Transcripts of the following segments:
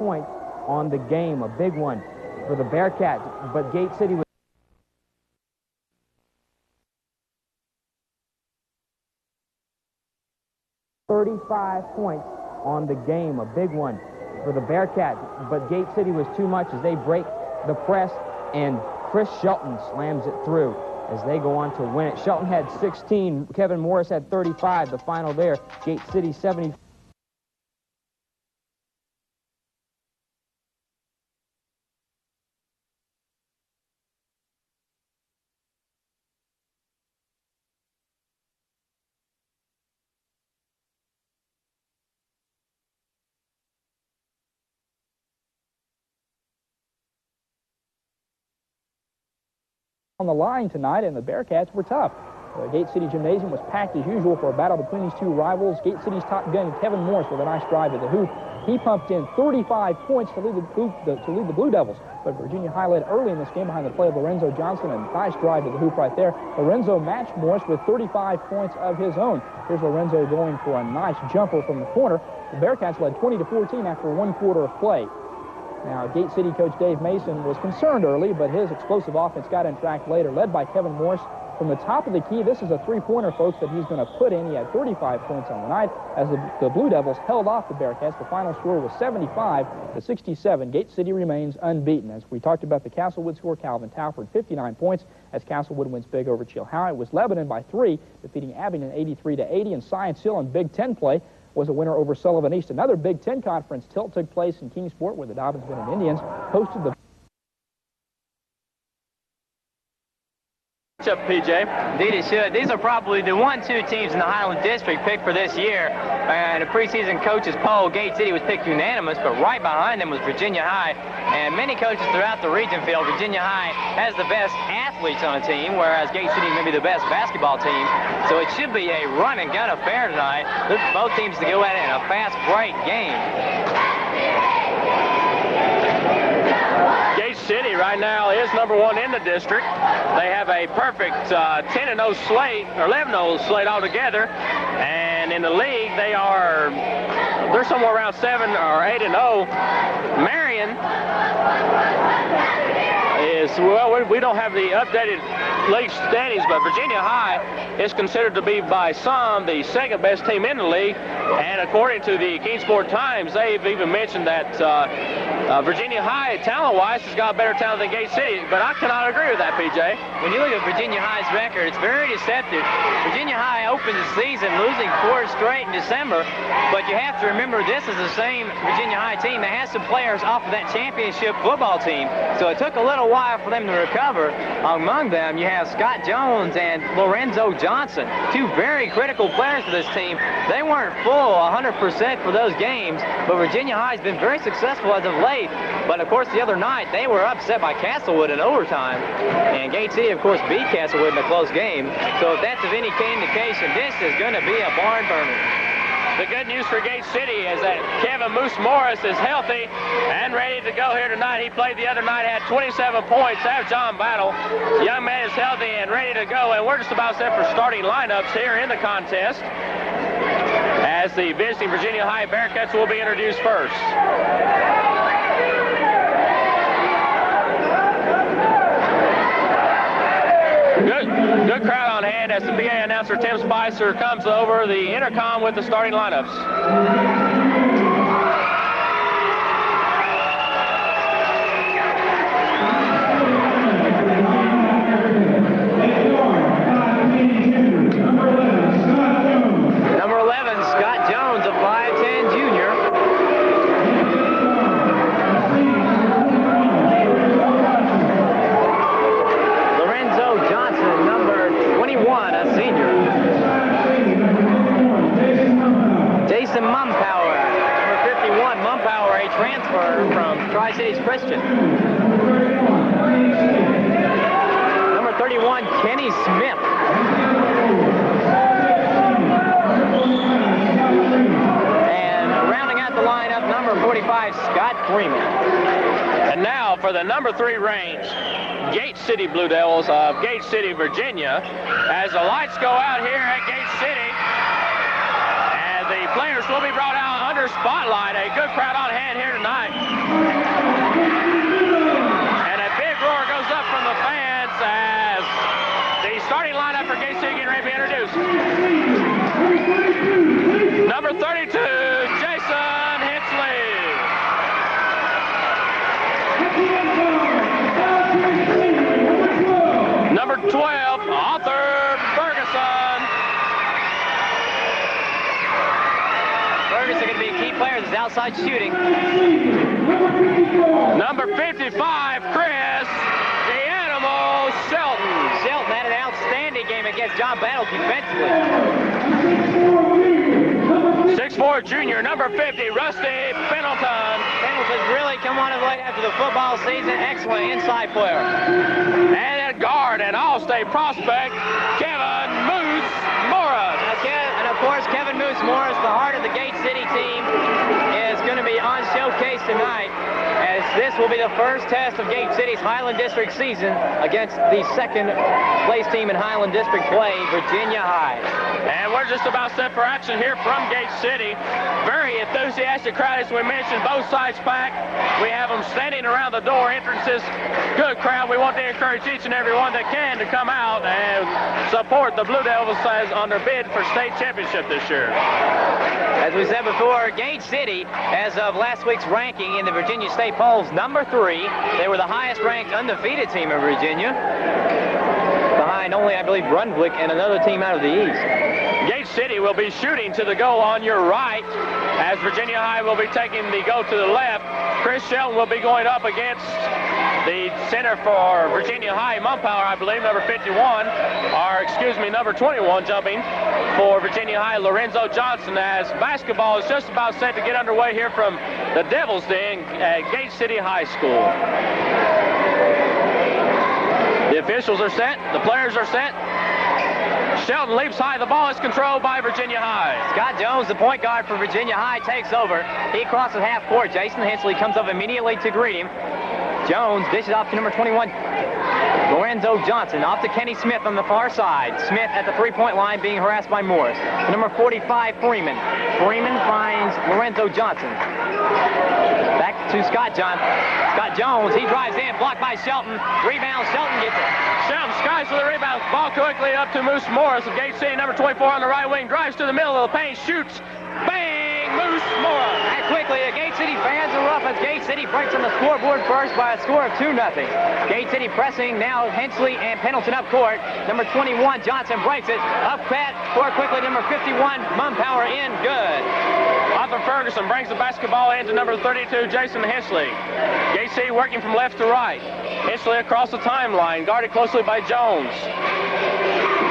points on the game, a big one for the Bearcats, but Gate City was 35 points on the game, a big one for the Bearcats, but Gate City was too much as they break the press, and Chris Shelton slams it through as they go on to win it. Shelton had 16, Kevin Morris had 35, the final there, Gate City 70. On the line tonight, and the Bearcats were tough. The Gate City Gymnasium was packed as usual for a battle between these two rivals. Gate City's top gun, Kevin Morris, with a nice drive at the hoop. He pumped in 35 points to lead the Blue Devils. But Virginia High led early in this game behind the play of Lorenzo Johnson. A nice drive to the hoop right there. Lorenzo matched Morris with 35 points of his own. Here's Lorenzo going for a nice jumper from the corner. The Bearcats led 20-14 after 1 quarter of play. Now, Gate City coach Dave Mason was concerned early, but his explosive offense got in track later, led by Kevin Morris. From the top of the key, this is a three-pointer, folks, that he's going to put in. He had 35 points on the night as the Blue Devils held off the Bearcats. The final score was 75-67. Gate City remains unbeaten. As we talked about the Castlewood score, Calvin Talford, 59 points as Castlewood wins big over Chilhowie. It was Lebanon by 3, defeating Abingdon 83-80, and Science Hill in Big Ten play was a winner over Sullivan East. Another Big Ten Conference tilt took place in Kingsport, where the Dobyns-Benham Indians hosted the up, PJ. Indeed it should. These are probably the 1-2 teams in the Highland District picked for this year. And the preseason coaches poll, Gate City was picked unanimous, but right behind them was Virginia High. And many coaches throughout the region feel Virginia High has the best athletes on the team, whereas Gate City may be the best basketball team. So it should be a run and gun affair tonight. Look for both teams to go at it in a fast break game. Gate City right now is #1 in the district. They have a perfect 10-0 slate, or 11-0 slate altogether. And in the league, they're somewhere around 7 or 8-0. Marion is, well, we don't have the updated league standings, but Virginia High is considered to be by some the second best team in the league. And according to the Kingsport Times, they've even mentioned that Virginia High, talent-wise, has got better talent than Gate City, but I cannot agree with that, PJ. When you look at Virginia High's record, it's very deceptive. Virginia High opened the season losing 4 straight in December, but you have to remember this is the same Virginia High team that has some players off of that championship football team, so it took a little while for them to recover. Among them, you have Scott Jones and Lorenzo Johnson, 2 very critical players for this team. They weren't full 100% for those games, but Virginia High's been very successful as of late. But of course, the other night they were upset by Castlewood in overtime, and Gate City, of course, beat Castlewood in a close game. So if that's of any indication, this is going to be a barn burner. The good news for Gate City is that Kevin Moose Morris is healthy and ready to go here tonight. He played the other night, had 27 points. Have John Battle. The young man is healthy and ready to go, and we're just about set for starting lineups here in the contest, as the visiting Virginia High Bearcats will be introduced first. Good crowd on hand as the BA announcer Tim Spicer comes over the intercom with the starting lineups. Number 11, Scott Jones, a 5'10" junior. Lorenzo Johnson, number 21, a senior. Jason Mumpower, number 51, Mumpower, a transfer from Tri-Cities Christian. Number 31, Kenny Smith. And rounding out the lineup, number 45, Scott Freeman. And now for the number 3 range, Gate City Blue Devils of Gate City, Virginia, as the lights go out here at Gate City, and the players will be brought out under spotlight. A good crowd on hand here tonight. players is outside shooting. Number 55, Chris, the Animal Shelton. Shelton had an outstanding game against John Battle defensively. 6'4" junior, number 50, Rusty Pendleton. Pendleton's really come on of late after the football season. Excellent inside player. And at guard, an all-state prospect, Kevin Moose Morris. And of course, Kevin Moose Morris, the heart of the Gate City team, is going to be on showcase tonight, as this will be the first test of Gate City's Highland District season against the second place team in Highland District play, Virginia High. And we're just about set for action here from Gate City. Very enthusiastic crowd, as we mentioned, both sides packed. We have them standing around the door entrances. Good crowd. We want to encourage each and every one that can to come out and support the Blue Devils as on their bid for state championship this year. As we said before, Gate City, as of last week's ranking in the Virginia State polls, number 3. They were the highest ranked undefeated team in Virginia, behind only, I believe, Brunswick and another team out of the East. Gate City will be shooting to the goal on your right, as Virginia High will be taking the goal to the left. Chris Shelton will be going up against the center for Virginia High, Mumpower, I believe, number 51, or excuse me, number 21 jumping for Virginia High, Lorenzo Johnson, as basketball is just about set to get underway here from the Devil's Den at Gate City High School. The officials are set, the players are set. Shelton leaps high. The ball is controlled by Virginia High. Scott Jones, the point guard for Virginia High, takes over. He crosses half court. Jason Hensley comes up immediately to greet him. Jones dishes off to number 21, Lorenzo Johnson. Off to Kenny Smith on the far side. Smith at the three-point line being harassed by Morris. Number 45, Freeman. Freeman finds Lorenzo Johnson. Back to Scott Jones. He drives in, blocked by Shelton. Rebound, Shelton gets it. Shelton skies for the rebound. Ball quickly up to Moose Morris of Gate City, number 24 on the right wing. Drives to the middle of the paint, shoots. Bang! Moose Morris. And quickly, the Gate City fans are up as Gate City breaks on the scoreboard first by a score of 2-0. Gate City pressing now. Hensley and Pendleton up court. Number 21, Johnson breaks it. Up court quickly, number 51, Mumpower in. Good. Arthur Ferguson brings the basketball into number 32, Jason Hensley. Gate City working from left to right. Hensley across the timeline, guarded closely by Jones.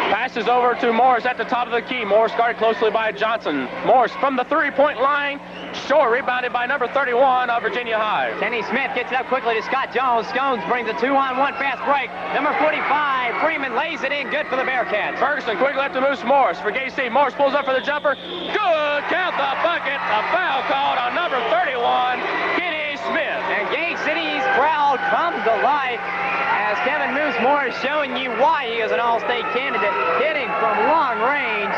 Passes over to Morris at the top of the key. Morris guarded closely by Johnson. Morris from the three-point line. Short, rebounded by number 31 of Virginia High. Kenny Smith gets it up quickly to Scott Jones. Jones brings a 2-on-1 fast break. Number 45, Freeman lays it in. Good for the Bearcats. Ferguson quickly left to Moose Morris for Gate City. Morris pulls up for the jumper. Good. Count the bucket. A foul called on number 31, Kenny Smith. And Gate City's crowd comes to life as Kevin Moose Morris showing you why he is an all-state candidate, hitting from long range.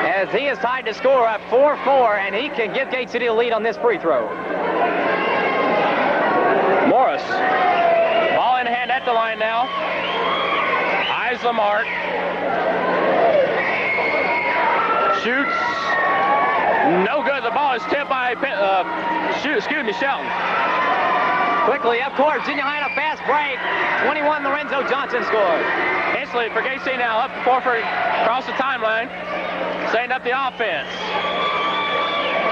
As he is tied to score at 4-4, and he can give Gate City a lead on this free throw. Morris, ball in hand at the line now. Eyes the mark. Shoots. No good. The ball is tipped by Shelton. Quickly up court, Virginia High on a fast break. 21, Lorenzo Johnson scores. Hensley for Gate City now, up Forford across the timeline, setting up the offense.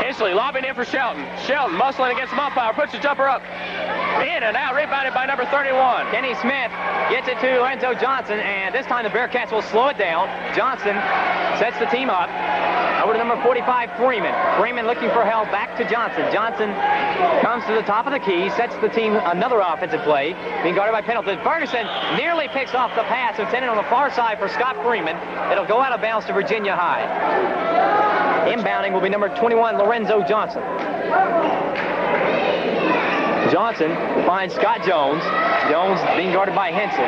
Hensley lobbing in for Shelton. Shelton muscling against Mumpower, puts the jumper up. In and out, rebounded by number 31. Kenny Smith gets it to Lorenzo Johnson, and this time the Bearcats will slow it down. Johnson sets the team up. Over to number 45, Freeman. Freeman looking for help, back to Johnson. Johnson comes to the top of the key, sets the team another offensive play, being guarded by Pendleton. Ferguson nearly picks off the pass intended on the far side for Scott Freeman. It'll go out of bounds to Virginia High. Inbounding will be number 21, Lorenzo Johnson. Johnson finds Scott Jones. Jones being guarded by Hensley.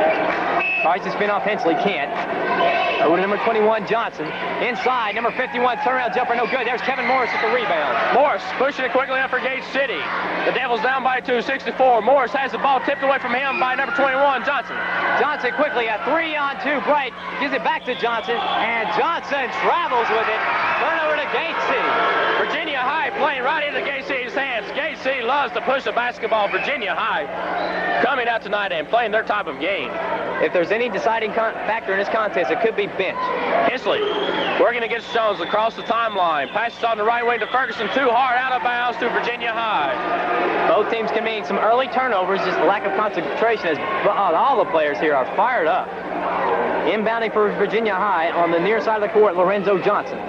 Tries to spin off Hensley, can't. Over to number 21, Johnson. Inside, number 51, turnaround jumper, no good. There's Kevin Morris at the rebound. Morris pushing it quickly up for Gate City. The Devils down by 2, 64. Morris has the ball tipped away from him by number 21, Johnson. Johnson quickly, a 3-on-2 break. Gives it back to Johnson, and Johnson travels with it. Turnover to Gate City. Virginia High playing right into Gate City's hands. Gate City loves to push the basketball. Virginia High coming out tonight and playing their type of game. If there's any deciding factor in this contest, it could be bench. Hensley working against Jones across the timeline. Passes on the right wing to Ferguson. Too hard, out of bounds to Virginia High. Both teams committing some early turnovers, just a lack of concentration as all the players here are fired up. Inbounding for Virginia High on the near side of the court, Lorenzo Johnson.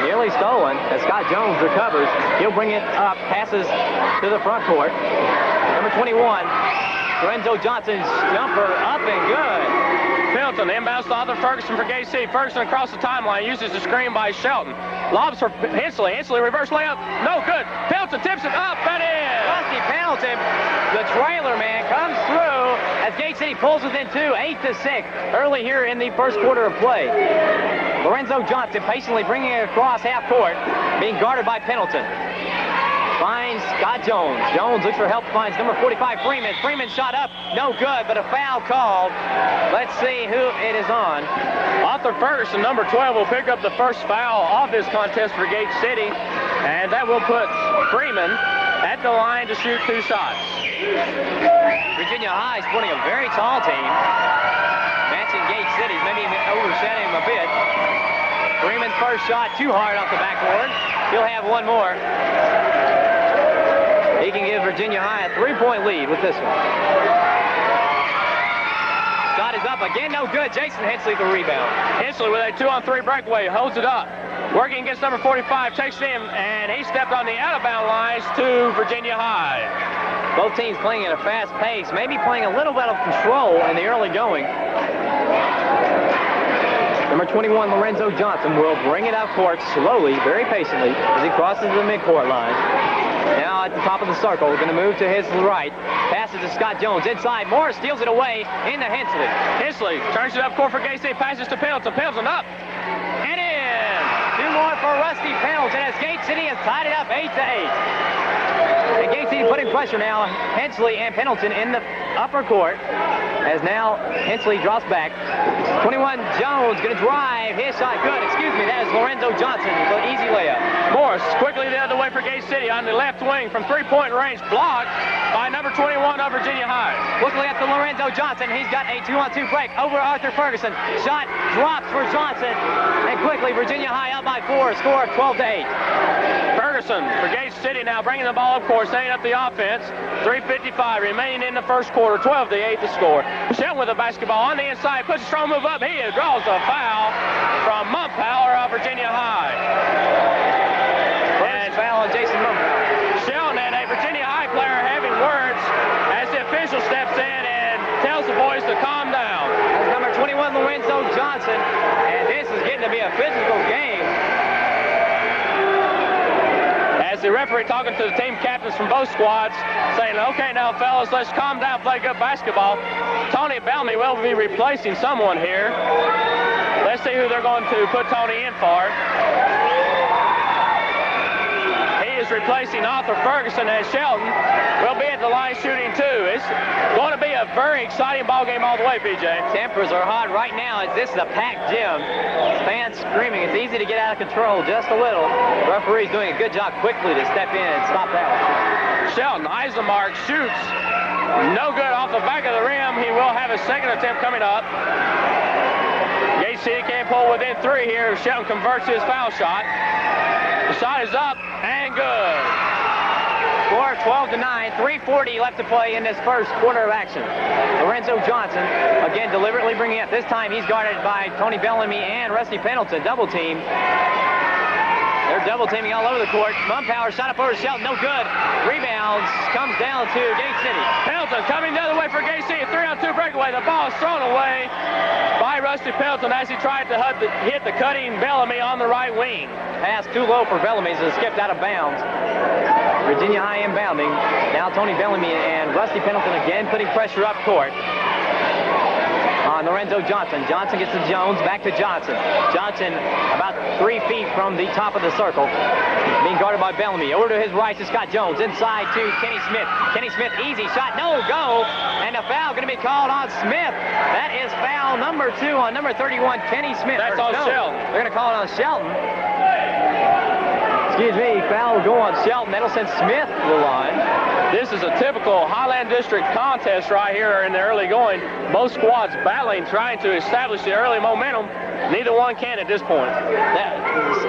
Nearly stolen as Scott Jones recovers. He'll bring it up, passes to the front court. Number 21, Lorenzo Johnson's jumper up and good. Pendleton inbounds to Arthur Ferguson for Gate City. Ferguson across the timeline, uses the screen by Shelton. Lobs for Hensley. Hensley reverse layup, no good. Pendleton tips it up and in. Rusty Pendleton, the trailer man, comes through as Gate City pulls within 2, 8-6, early here in the first quarter of play. Lorenzo Johnson patiently bringing it across half court, being guarded by Pendleton. Finds Scott Jones. Jones looks for help, finds number 45, Freeman. Freeman shot up, no good, but a foul called. Let's see who it is on. Arthur Ferguson, number 12, will pick up the first foul of this contest for Gate City, and that will put Freeman at the line to shoot 2 shots. Virginia High is putting a very tall team. Matching Gate City, maybe overshadowing him a bit. Freeman's first shot too hard off the backboard. He'll have one more. He can give Virginia High a 3-point lead with this one. Shot is up again, no good. Jason Hensley the rebound. Hensley with a 2-on-3 breakaway, holds it up. Working against number 45, takes it in, and he stepped on the out-of-bound lines to Virginia High. Both teams playing at a fast pace, maybe playing a little bit of control in the early going. Number 21, Lorenzo Johnson, will bring it up court slowly, very patiently, as he crosses the midcourt line. Now at the top of the circle, going to move to his right. Passes to Scott Jones inside. Morris steals it away into Hensley. Hensley turns it up court for Gate City, passes to Pendleton. Pendleton up and in. 2 more for Rusty Pendleton as Gate City has tied it up 8-8. And Gate City putting pressure now. Hensley and Pendleton in the upper court as now Hensley drops back. 21 Jones going to drive. His shot good. Excuse me, that is Lorenzo Johnson for an easy layup. Morris quickly the other way for Gate City on the left wing from 3-point range. Blocked by number 21 of Virginia High. Quickly up to Lorenzo Johnson. He's got a 2-on-2 break over Arthur Ferguson. Shot drops for Johnson. And quickly Virginia High up by 4. Score of 12-8. Ferguson for Gate City now bringing the ball up court, setting up the offense. 3:55 remaining in the first quarter. 12-8 to score. Shelton with the basketball on the inside. Puts a strong move up. He draws a foul from Mumpower of Virginia High. First foul on Jason Mumpower. Shelton and a Virginia High player having words as the official steps in and tells the boys to calm down. That's number 21, Lorenzo Johnson. And this is getting to be a physical game. As the referee talking to the team captains from both squads, saying, okay, now, fellas, let's calm down, play good basketball. Tony Bellamy will be replacing someone here. Let's see who they're going to put Tony in for. He is replacing Arthur Ferguson, as Shelton will be at the line shooting 2. It's going to be a very exciting ball game all the way, PJ. Tempers are hot right now as this is a packed gym. Fans screaming. It's easy to get out of control just a little. The referee's doing a good job quickly to step in and stop that one. Shelton Eisenmark shoots no good off the back of the rim. He will have a second attempt coming up. Gate City can't pull within 3 here. Shelton converts his foul shot. The shot is up and good. Score 12-9, 3:40 left to play in this first quarter of action. Lorenzo Johnson, again, deliberately bringing it. This time he's guarded by Tony Bellamy and Rusty Pendleton, double team. They're double teaming all over the court. Mumpower shot up over Shelton, no good. Rebounds, comes down to Gate City. Pendleton coming the other way for Gate City, 3-on-2 breakaway. The ball is thrown away by Rusty Pendleton as he tried to hit the cutting Bellamy on the right wing. Pass too low for Bellamy, so it skipped out of bounds. Virginia High inbounding. Now Tony Bellamy and Rusty Pendleton again putting pressure up court on Lorenzo Johnson. Johnson gets to Jones, back to Johnson. Johnson about 3 feet from the top of the circle, being guarded by Bellamy. Over to his right to Scott Jones, inside to Kenny Smith. Kenny Smith, easy shot, no go, and a foul going to be called on Smith. That is foul number 2 on number 31, Kenny Smith. That's on Shelton. They're going to call it on Shelton. Excuse me, foul will go on Shelton. That'll send Smith to the line. This is a typical Highland District contest right here in the early going. Both squads battling, trying to establish the early momentum. Neither one can at this point.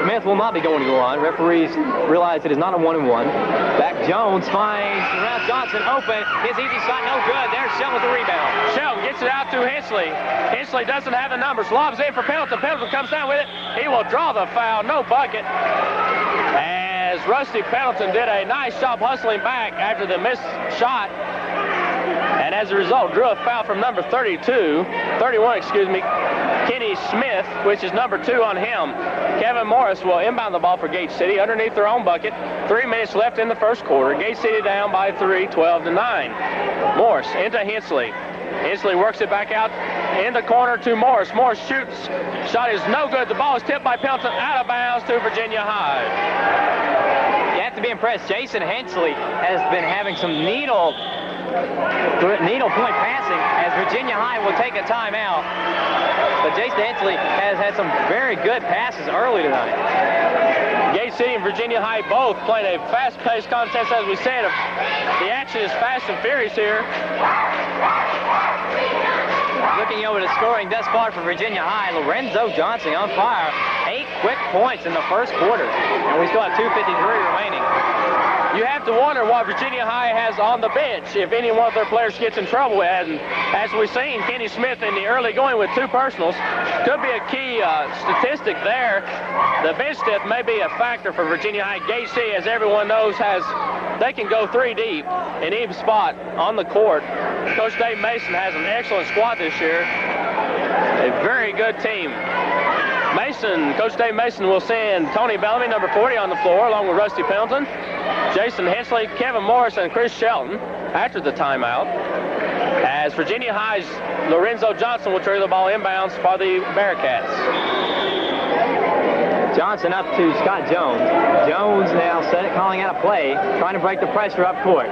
Smith will not be going to the line. Referees realize it is not a 1-and-1. Back Jones finds Ralph Johnson open. His easy shot no good. There's Shelton with the rebound. Shelton gets it out to Hensley. Hensley doesn't have the numbers. Lobs in for Pendleton. Pendleton comes down with it. He will draw the foul. No bucket. As Rusty Pendleton did a nice job hustling back after the missed shot. And as a result, drew a foul from number 31, excuse me, Kenny Smith, which is number 2 on him. Kevin Morris will inbound the ball for Gate City underneath their own bucket. 3 minutes left in the first quarter. Gate City down by 3, 12-9. Morris into Hensley. Hensley works it back out in the corner to Morris. Morris shoots. Shot is no good. The ball is tipped by Pendleton out of bounds to Virginia High. You have to be impressed. Jason Hensley has been having some needle point passing as Virginia High will take a timeout. But Jason Hensley has had some very good passes early tonight. Gate City and Virginia High both playing a fast-paced contest, as we said. The action is fast and furious here. Looking over the scoring thus far for Virginia High, Lorenzo Johnson on fire. 8 quick points in the first quarter. And we still have 2:53 remaining. You have to wonder what Virginia High has on the bench if any one of their players gets in trouble. And as we've seen, Kenny Smith in the early going with 2 personals could be a key statistic there. The bench depth may be a factor for Virginia High. Gate City, as everyone knows, they can go 3 deep in any spot on the court. Coach Dave Mason has an excellent squad this year. A very good team. Coach Dave Mason will send Tony Bellamy, number 40, on the floor, along with Rusty Pendleton, Jason Hensley, Kevin Morris, and Chris Shelton after the timeout. As Virginia High's Lorenzo Johnson will carry the ball inbounds for the Bearcats. Johnson up to Scott Jones. Jones now calling out a play, trying to break the pressure up court.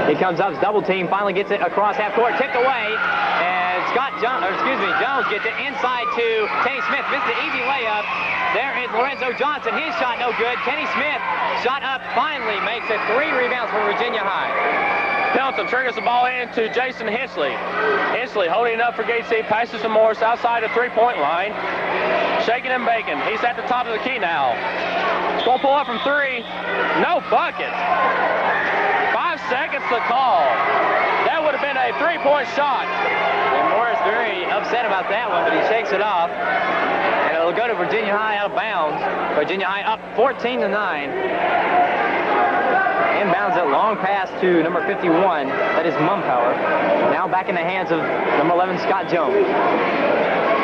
He comes up, double team, finally gets it across half court, tipped away, and Jones gets it inside to Kenny Smith. Missed the easy layup. There is Lorenzo Johnson. His shot no good. Kenny Smith shot up, finally makes it 3 rebounds for Virginia High. Pendleton triggers the ball in to Jason Hensley. Hensley holding it up for Gate City, passes to Morris outside the 3-point line. Shaking and baking. He's at the top of the key now. He's going to pull up from 3. No bucket. 5 seconds to call. That would have been a 3-point shot. And Morris very upset about that one, but he shakes it off. And it'll go to Virginia High out of bounds. Virginia High up 14-9. Inbounds it, long pass to number 51. That is Mumpower. Now back in the hands of number 11, Scott Jones.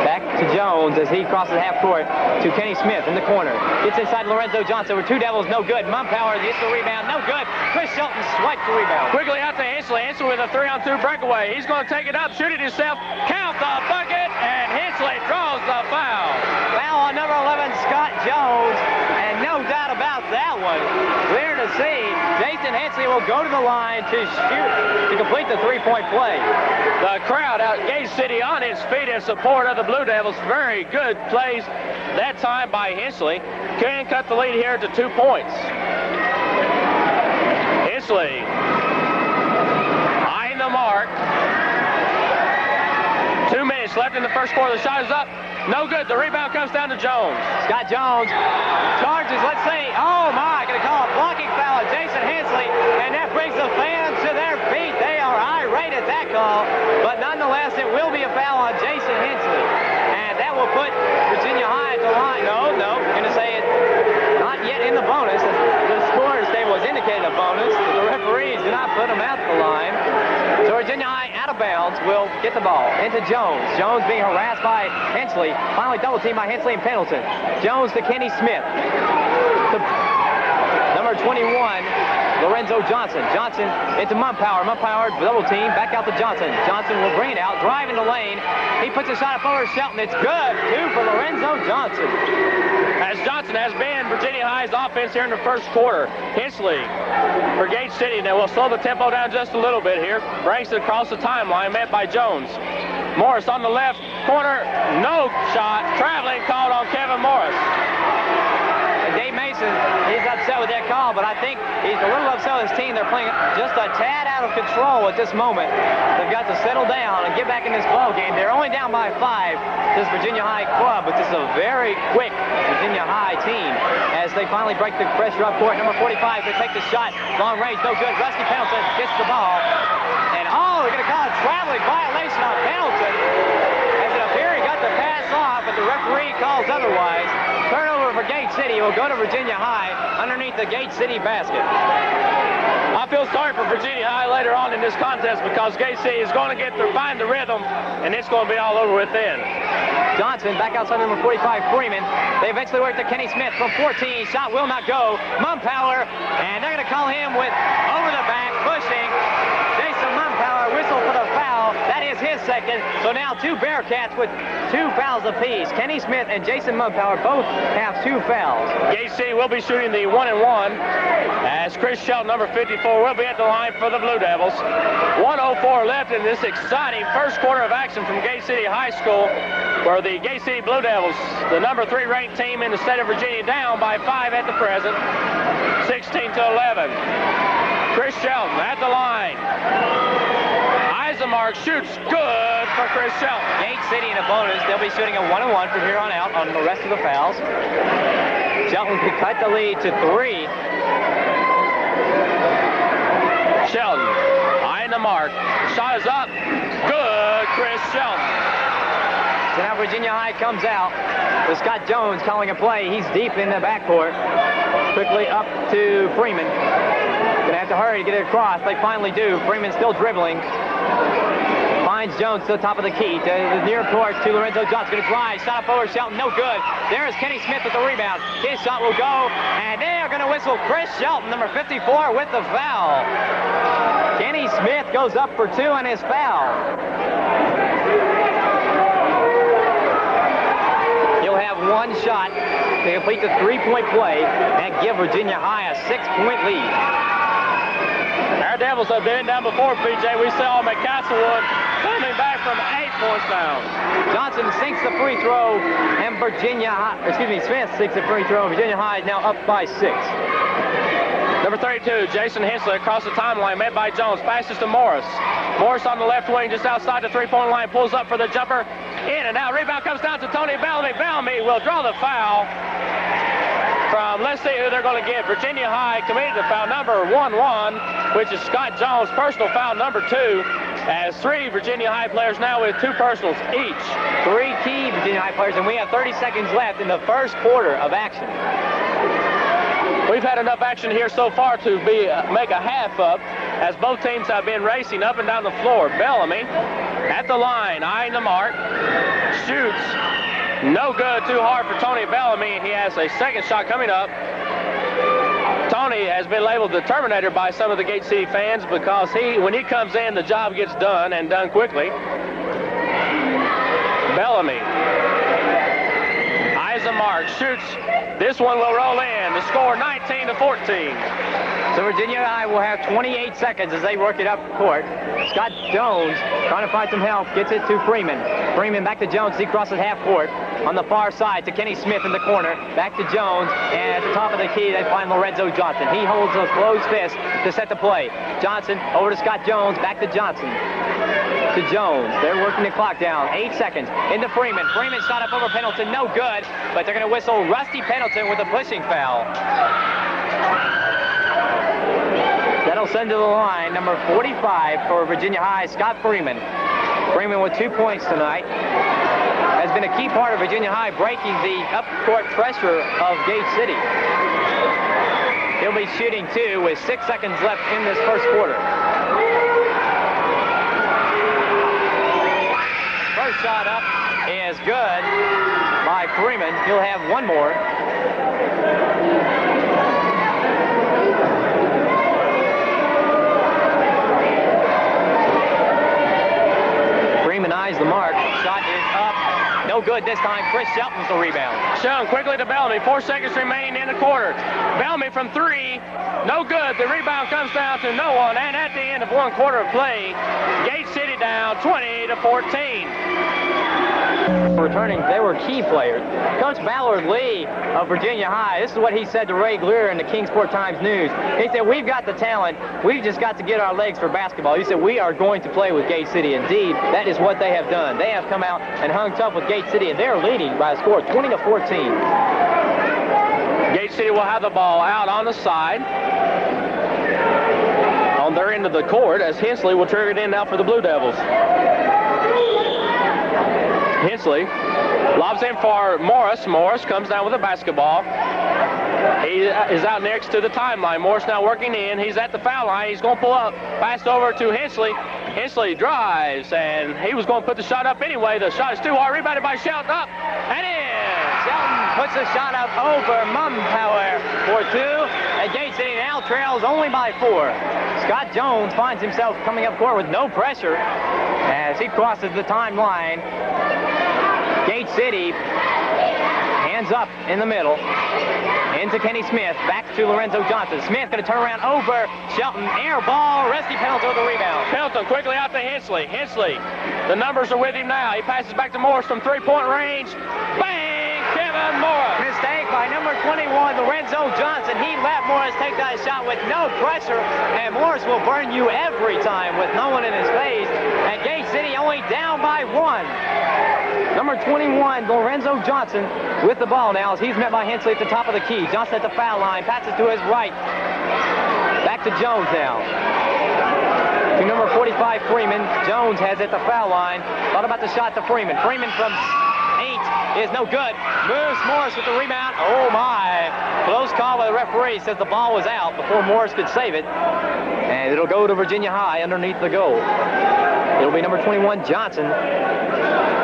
Back to Jones as he crosses half court to Kenny Smith in the corner. Gets inside Lorenzo Johnson with 2 Devils, no good. Mumpower gets the rebound, no good. Chris Shelton swipes the rebound. Quickly out to Hensley. Hensley with a 3-on-2 breakaway. He's going to take it up, shoot it himself, count the bucket, and Hensley draws the foul. Foul on number 11, Scott Jones, and no doubt about that one. Clear to see. Jason Hensley will go to the line to shoot, to complete the 3-point play. The crowd out Gate City on its feet in support of the Blue Devils. Very good plays that time by Hensley. Can cut the lead here to 2 points. Hensley eyeing the mark. 2 minutes left in the first quarter. The shot is up. No good. The rebound comes down to Jones. Scott Jones charges. Let's see. Oh, my. Going to call a blocking foul on Jason Hensley, and that brings the fans to their feet. They are irate at that call, but nonetheless, it will be a foul on Jason Hensley, and that will put Virginia High at the line. No, going to say it not yet in the bonus. The scores table has indicated a bonus. The referees do not put them at the line. So Virginia High out of bounds will get the ball into Jones. Jones being harassed by Hensley. Finally double teamed by Hensley and Pendleton. Jones to Kenny Smith. To number 21, Lorenzo Johnson. Johnson into Mumpower. Mumpower double team. Back out to Johnson. Johnson will bring it out. Drive in the lane. He puts a shot up over Shelton. It's good. 2 for Lorenzo Johnson. As Johnson has been Virginia High's offense here in the first quarter. Hensley for Gate City. Now we'll slow the tempo down just a little bit here. Brings it across the timeline, met by Jones. Morris on the left corner. No shot. Traveling called on Kevin Morris. And Dave Mason Jason, he's upset with that call, but I think he's a little upset with his team. They're playing just a tad out of control at this moment. They've got to settle down and get back in this ball game. They're only down by 5 to this Virginia High club, but this is a very quick Virginia High team as they finally break the pressure up court. Number 45, they take the shot. Long range, no good. Rusty Pendleton gets the ball. And they're going to call a traveling violation on Pendleton. As it appears, he got the pass off, but the referee calls otherwise. Turnover for Gate City will go to Virginia High underneath the Gate City basket. I feel sorry for Virginia High later on in this contest because Gate City is going to find the rhythm, and it's going to be all over with then. Johnson back outside number 45, Freeman. They eventually work to Kenny Smith from 14. Shot will not go. Mumpower, and they're going to call him with over the back, pushing. Jason Mumpower whistle for the foul. That is his second. So now 2 Bearcats with 2 fouls apiece. Kenny Smith and Jason Mumpower both have 2 fouls. Gate City will be shooting the 1-and-1 as Chris Shelton, number 54, will be at the line for the Blue Devils. 1:04 left in this exciting first quarter of action from Gate City High School, where the Gate City Blue Devils, the number 3 ranked team in the state of Virginia, down by 5 at the present, 16-11. Chris Shelton at the line. Eisenmark shoots good for Chris Shelton. Gate City in a bonus. They'll be shooting a 1-and-1 from here on out on the rest of the fouls. Shelton could cut the lead to 3. Shelton eyeing the mark. Shot is up. Good, Chris Shelton. So now Virginia High comes out with Scott Jones calling a play. He's deep in the backcourt. Quickly up to Freeman. Gonna have to hurry to get it across. They finally do. Freeman still dribbling. Finds Jones to the top of the key. To the near court to Lorenzo Johnson. Gonna drive. Shot up over Shelton. No good. There's Kenny Smith with the rebound. His shot will go. And they are gonna whistle Chris Shelton, number 54, with the foul. Kenny Smith goes up for 2 on his foul. He'll have 1 shot to complete the 3-point play and give Virginia High a 6-point lead. Our Devils have been down before, PJ. We saw them at Castlewood coming back from 8 points down. Johnson sinks the free throw, and Smith sinks the free throw. Virginia High is now up by 6. Number 32, Jason Hensley across the timeline, met by Jones. Passes to Morris. Morris on the left wing, just outside the 3-point line, pulls up for the jumper. In and out. Rebound comes down to Tony Bellamy. Bellamy will draw the foul from, let's see who they're going to get. Virginia High committed to foul number 11, which is Scott Jones. Personal foul number 2, as 3 Virginia High players now with 2 personals each. 3 key Virginia High players, and we have 30 seconds left in the first quarter of action. We've had enough action here so far to make a half up, as both teams have been racing up and down the floor. Bellamy at the line, eyeing the mark, shoots, no good, too hard for Tony Bellamy. He has a second shot coming up. Tony has been labeled the Terminator by some of the Gate City fans because when he comes in, the job gets done and done quickly. Bellamy eyes the mark, shoots. This one will roll in. The score 19-14. So Virginia High will have 28 seconds as they work it up court. Scott Jones trying to find some help, gets it to Freeman. Freeman back to Jones. He crosses half court on the far side to Kenny Smith in the corner. Back to Jones, and at the top of the key they find Lorenzo Johnson. He holds a closed fist to set the play. Johnson over to Scott Jones, back to Johnson. To Jones. They're working the clock down. 8 seconds. Into Freeman. Freeman shot up over Pendleton. No good. But they're going to whistle Rusty Pendleton with a pushing foul. That'll send to the line number 45 for Virginia High, Scott Freeman. Freeman with 2 points tonight. Has been a key part of Virginia High breaking the up-court pressure of Gate City. He'll be shooting 2 with 6 seconds left in this first quarter. First shot up is good by Freeman. He'll have 1 more. Freeman eyes the mark. Shot is up. No good this time. Chris Shelton's the rebound. Shelton quickly to Bellamy. 4 seconds remaining in the quarter. Bellamy from 3. No good. The rebound comes down to no one. And at the end of 1 quarter of play, Gate City down 20-14. Returning, they were key players. Coach Ballard Lee of Virginia High, this is what he said to Ray Gleer in the Kingsport Times-News. He said, we've got the talent, we've just got to get our legs for basketball. He said, we are going to play with Gate City. Indeed, that is what they have done. They have come out and hung tough with Gate City, and they're leading by a score of 20-14. Gate City will have the ball out on the side. On their end of the court, as Hensley will trigger it in now for the Blue Devils. Hensley lobs in for Morris. Morris comes down with the basketball. He is out next to the timeline. Morris now working in. He's at the foul line. He's going to pull up. Passed over to Hensley. Hensley drives, and he was going to put the shot up anyway. The shot is too hard. Rebounded by Shelton. Up and in. Shelton puts the shot up over Mumpower for 2. And Gate City now trails only by 4. Scott Jones finds himself coming up court with no pressure as he crosses the timeline. Gate City hands up in the middle. Into Kenny Smith, back to Lorenzo Johnson. Smith going to turn around over Shelton. Air ball, Rusty Pendleton with the rebound. Pendleton quickly out to Hensley. Hensley, the numbers are with him now. He passes back to Morris from three-point range. Bang! Kevin Morris. Mistake by number 21, Lorenzo Johnson. He let Morris take that shot with no pressure, and Morris will burn you every time with no one in his face. And Gate City only down by 1. Number 21, Lorenzo Johnson with the ball now as he's met by Hensley at the top of the key. Johnson at the foul line, passes to his right. Back to Jones now. To number 45, Freeman. Jones has at the foul line. Thought about the shot to Freeman. Freeman from 8 is no good. Moves Morris with the rebound. Oh my. Close call by the referee. Says the ball was out before Morris could save it. And it'll go to Virginia High underneath the goal. It'll be number 21, Johnson.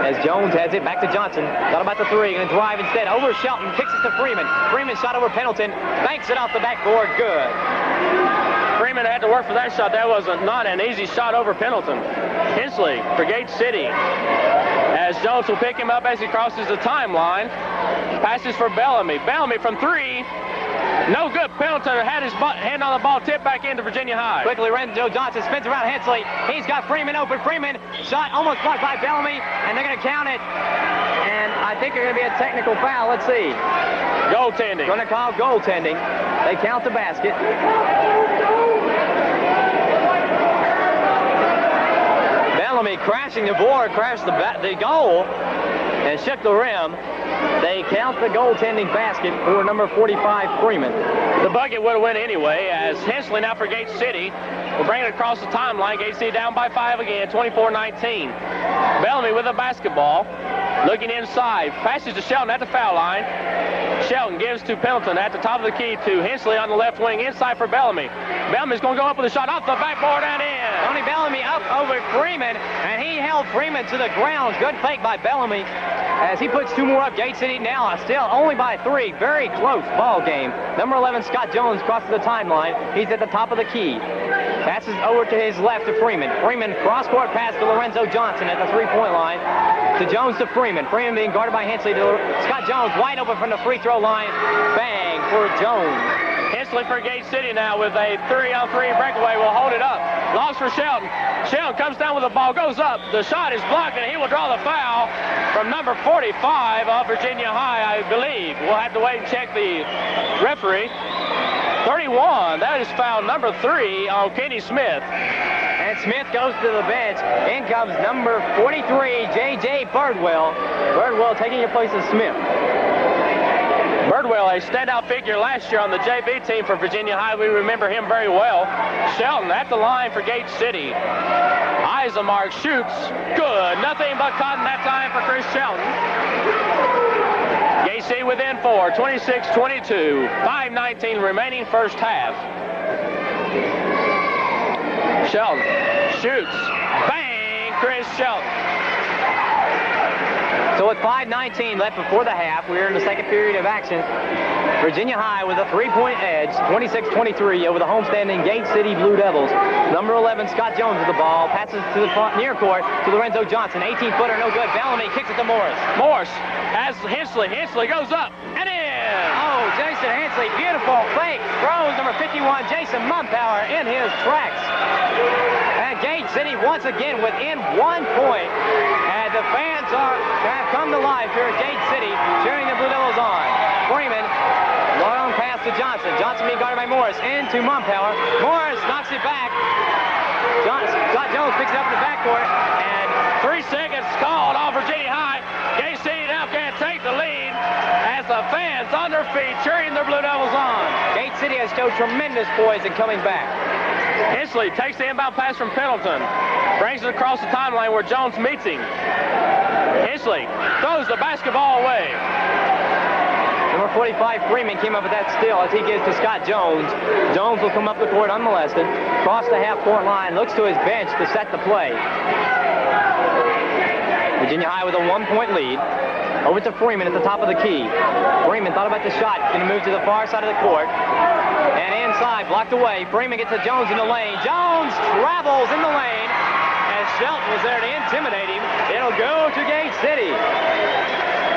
As Jones has it back to Johnson. Thought about the 3, going to drive instead. Over Shelton, kicks it to Freeman. Freeman shot over Pendleton, banks it off the backboard, good. Freeman had to work for that shot. That was not an easy shot over Pendleton. Hensley for Gate City. As Jones will pick him up as he crosses the timeline. Passes for Bellamy. Bellamy from 3. No good. Pendleton had his hand on the ball, tipped back into Virginia High. Quickly, Lorenzo Johnson spins around Hensley. He's got Freeman open. Freeman shot almost blocked by Bellamy, and they're going to count it. And I think there's going to be a technical foul. Let's see. Goaltending. Going to call goaltending. They count the basket. Bellamy crashing the board, crashed the goal, and shook the rim. They count the goaltending basket for number 45, Freeman. The bucket would have went anyway, as Hensley now for Gate City will bring it across the timeline. Gate City down by 5 again, 24-19. Bellamy with the basketball, looking inside. Passes to Shelton at the foul line. Shelton gives to Pendleton at the top of the key to Hensley on the left wing, inside for Bellamy. Bellamy's going to go up with a shot off the backboard and in. Tony Bellamy up over Freeman, and he held Freeman to the ground. Good fake by Bellamy as he puts 2 more up. Gate City now still only by 3. Very close ball game. Number 11, Scott Jones, crosses the timeline. He's at the top of the key. Passes over to his left to Freeman. Freeman cross-court pass to Lorenzo Johnson at the 3-point line. To Jones to Freeman. Freeman being guarded by Hensley to Scott Jones, wide open from the free throw line. Bang for Jones. Hensley for Gate City now with a 3-on-3 breakaway. Will hold it up. Lost for Shelton. Shelton comes down with the ball, goes up. The shot is blocked, and he will draw the foul from number 45 of Virginia High, I believe. We'll have to wait and check the referee. 31, that is foul number 3 on Kenny Smith. And Smith goes to the bench. In comes number 43, J.J. Birdwell. Birdwell taking the place of Smith. Birdwell, a standout figure last year on the JV team for Virginia High. We remember him very well. Shelton at the line for Gate City. Eyes the mark, shoots. Good. Nothing but cotton that time for Chris Shelton. Gate City within 4, 26-22. 5:19 remaining first half. Shelton shoots. Bang! Chris Shelton. So with 5:19 left before the half, we're in the second period of action. Virginia High with a 3-point edge, 26-23 over the homestanding Gate City Blue Devils. Number 11, Scott Jones with the ball, passes to the front near court to Lorenzo Johnson. 18-footer, no good. Bellamy kicks it to Morris. Morris has Hensley. Hensley goes up and in. Oh, Jason Hensley, beautiful fake. Throws number 51, Jason Mumpower in his tracks. And Gate City once again within 1 point. And the fans have come to life here at Gate City, cheering the Blue Devils on. Freeman, long pass to Johnson. Johnson being guarded by Morris into Mumpower. Morris knocks it back. Scott Jones picks it up in the backcourt. And 3 seconds called off Virginia High. Gate City now can't take the lead as the fans on their feet cheering the Blue Devils on. Gate City has showed tremendous poise in coming back. Hensley takes the inbound pass from Pendleton. Brings it across the timeline where Jones meets him. Hensley throws the basketball away. Number 45, Freeman, came up with that steal as he gives to Scott Jones. Jones will come up the court unmolested. Cross the half-court line, looks to his bench to set the play. Virginia High with a 1-point lead. Over to Freeman at the top of the key. Freeman thought about the shot. Going to move to the far side of the court. And inside, blocked away. Freeman gets to Jones in the lane. Jones travels in the lane. As Shelton was there to intimidate him. It'll go to Gate City.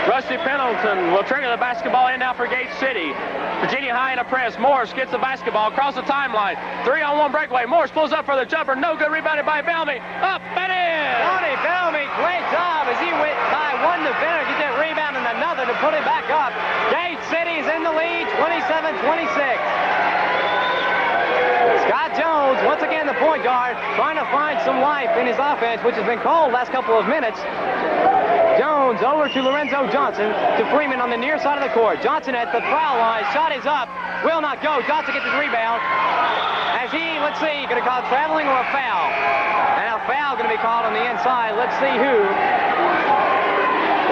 Rusty Pendleton will trigger the basketball in now for Gate City. Virginia High in a press. Morris gets the basketball across the timeline. 3-on-1 breakaway. Morris pulls up for the jumper. No good. Rebounded by Bellamy. Up and in. Tony Bellamy, great job as he went by one defender, get that rebound and another to put it back up. Gate City's in the lead, 27-26. Scott Jones, once again the point guard, trying to find some life in his offense, which has been called last couple of minutes. Jones over to Lorenzo Johnson, to Freeman on the near side of the court. Johnson at the foul line, shot is up, will not go. Johnson gets his rebound. As he, let's see, going to call traveling or a foul? And a foul going to be called on the inside. Let's see who.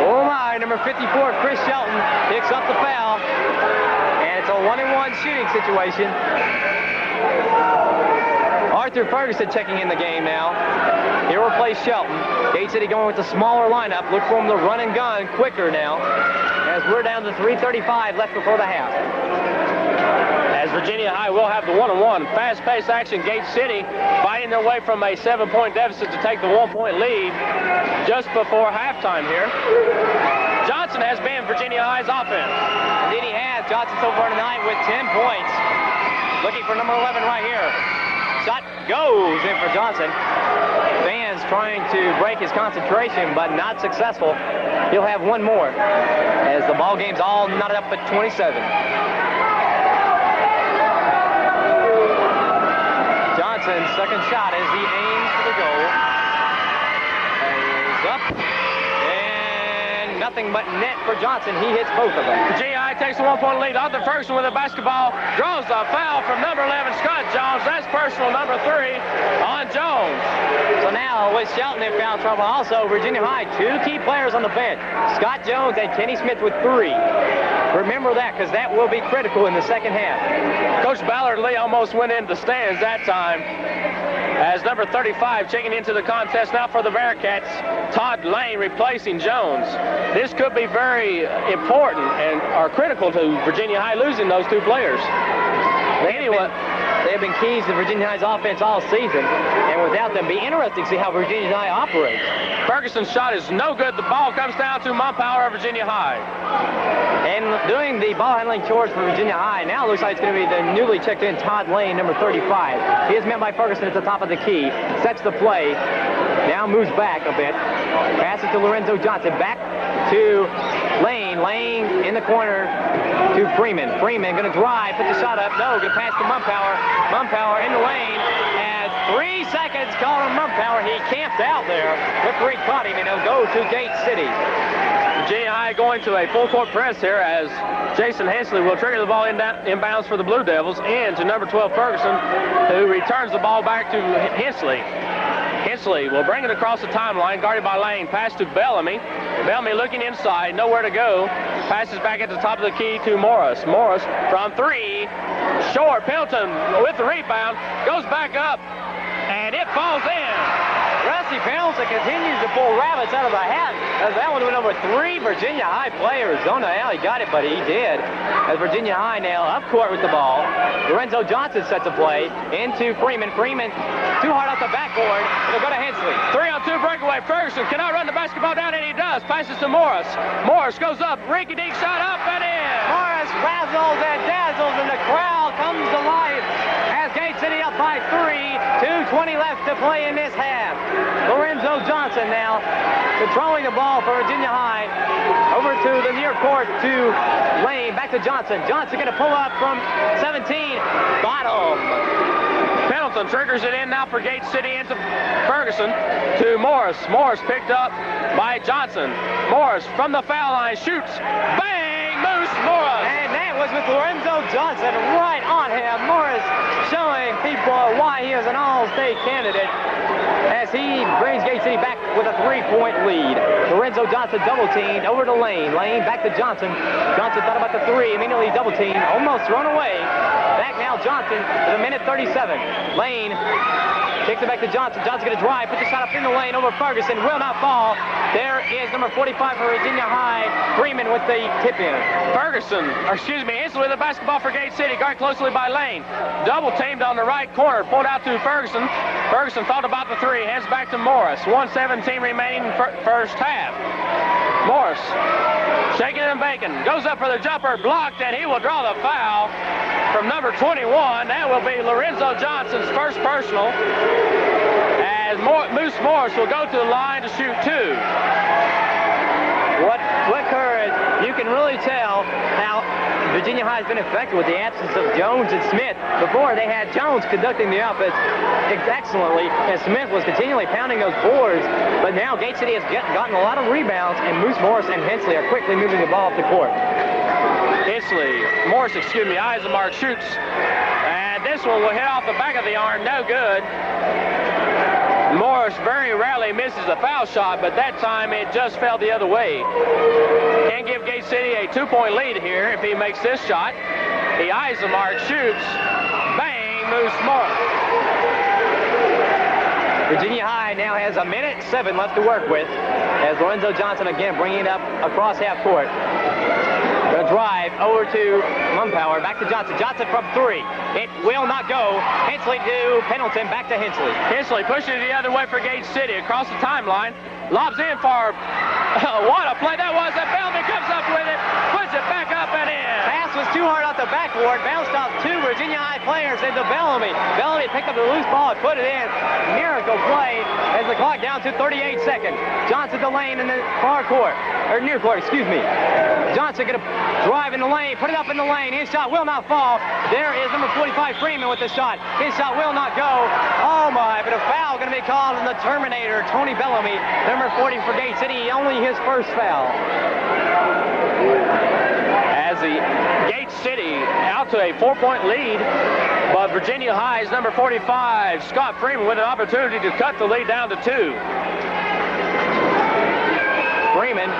Oh my, number 54, Chris Shelton, picks up the foul. And it's a 1-and-1 shooting situation. Arthur Ferguson checking in the game now. He will replace Shelton. Gate City going with the smaller lineup. Look for him to run and gun quicker now, as we're down to 3:35 left before the half. As Virginia High will have the 1-on-1. Fast-paced action. Gate City fighting their way from a 7-point deficit to take the 1-point lead just before halftime here. Johnson has been Virginia High's offense. Indeed he has. Johnson so far tonight with 10 points. Looking for number 11 right here. Shot goes in for Johnson. Fans trying to break his concentration, but not successful. He'll have one more as the ball game's all knotted up at 27. Johnson's second shot as he aims for the goal. Is up. And nothing but net for Johnson. He hits both of them. Virginia High takes a 1-point lead. Arthur Ferguson with the basketball. Draws a foul from number 11, Scott Jones. That's personal number 3 on Jones. So now with Shelton in foul trouble also, Virginia High, 2 key players on the bench. Scott Jones and Kenny Smith with 3. Remember that, because that will be critical in the second half. Coach Ballard Lee almost went into the stands that time as number 35 checking into the contest now for the Bearcats. Todd Lane replacing Jones. This could be very important and are critical to Virginia High losing those 2 players. Anyway, they have been keys to Virginia High's offense all season, and without them, be interesting to see how Virginia High operates. Ferguson's shot is no good. The ball comes down to Mumpower of Virginia High. And doing the ball handling chores for Virginia High, now it looks like it's going to be the newly checked in Todd Lane, number 35. He is met by Ferguson at the top of the key, sets the play, now moves back a bit, passes to Lorenzo Johnson, back to Lane. Lane in the corner to Freeman. Freeman going to drive, put the shot up. No, going to pass to Mumpower. Mumpower in the lane. Has 3 seconds called on Mumpower. He camped out there. Referee caught him, and he'll go to Gate City. Virginia High going to a full-court press here as Jason Hensley will trigger the ball inbounds for the Blue Devils and to number 12 Ferguson, who returns the ball back to Hensley. Hensley will bring it across the timeline, guarded by Lane. Pass to Bellamy. Bellamy looking inside, nowhere to go. Passes back at the top of the key to Morris. Morris from 3, short. Pendleton with the rebound, goes back up, and it falls in. Rusty Pendleton continues to pull rabbits out of the hat as that one went over 3 Virginia High players. Don't know how he got it, but he did. As Virginia High now up court with the ball. Lorenzo Johnson sets a play into Freeman. Freeman too hard off the backboard. It'll go to Hensley. 3-on-2 breakaway. Ferguson cannot run the basketball down, and he does. Passes to Morris. Morris goes up. Rinky-dink shot up and in. Morris razzles and dazzles, and the crowd comes to life as Gate City up by 3. 2:20 left to play in this half. Lorenzo Johnson now controlling the ball for Virginia High. Over to the near court to Lane. Back to Johnson. Johnson going to pull up from 17. Bottom. Pendleton triggers it in now for Gate City into Ferguson to Morris. Morris picked up by Johnson. Morris from the foul line shoots. Bang! Moose Morris. And that was with Lorenzo Johnson right on him. Morris showing people why he is an all-state candidate as he brings Gate City back with a 3-point lead. Lorenzo Johnson double-teamed over to Lane. Lane back to Johnson. Johnson thought about the 3, immediately double-teamed, almost thrown away. Back now Johnson with 1:37. Lane kicks it back to Johnson. Johnson going to drive, put the shot up in the lane over Ferguson. Will not fall. There is number 45 for Virginia High, Freeman with the tip-in. Ferguson, Hensley with the basketball for Gate City, guarded closely by Lane. Double-teamed on the right corner, pulled out to Ferguson. Ferguson thought about the 3, hands back to Morris. 1:17 remaining first half. Morris, shaking and baking, goes up for the jumper, blocked, and he will draw the foul from number 21. That will be Lorenzo Johnson's first personal, as Moose Morris will go to the line to shoot 2. What courage. You can really tell how Virginia High has been affected with the absence of Jones and Smith. Before, they had Jones conducting the offense excellently, and Smith was continually pounding those boards. But now Gate City has gotten a lot of rebounds, and Moose Morris and Hensley are quickly moving the ball up the court. Eisenmark shoots. And this one will hit off the back of the arm, no good. Morris very rarely misses a foul shot, but that time it just fell the other way. Can give Gate City a 2-point lead here if he makes this shot. The Eisenmark shoots. Bang, Moose Morris. Virginia High now has 1:07 left to work with, as Lorenzo Johnson again bringing it up across half court. Going to drive over to Mumpower, back to Johnson. Johnson from 3. It will not go. Hensley to Pendleton, back to Hensley. Hensley pushes it the other way for Gate City across the timeline. Lobs in for what a play that was. And Bellamy comes up with it, puts it back up and in. Pass was too hard off the backboard. Bounced off 2 Virginia High players into Bellamy. Bellamy picked up the loose ball and put it in. Miracle play as the clock down to 38 seconds. Johnson to Lane in the far court, or near court, excuse me. Johnson going to drive in the lane, put it up in the lane. His shot will not fall. There is number 45 Freeman with the shot. His shot will not go. Oh my, but a foul going to be called on the Terminator, Tony Bellamy, number 40 for Gate City, only his first foul. As the Gate City out to a 4-point lead, but Virginia High's number 45, Scott Freeman, with an opportunity to cut the lead down to 2. Freeman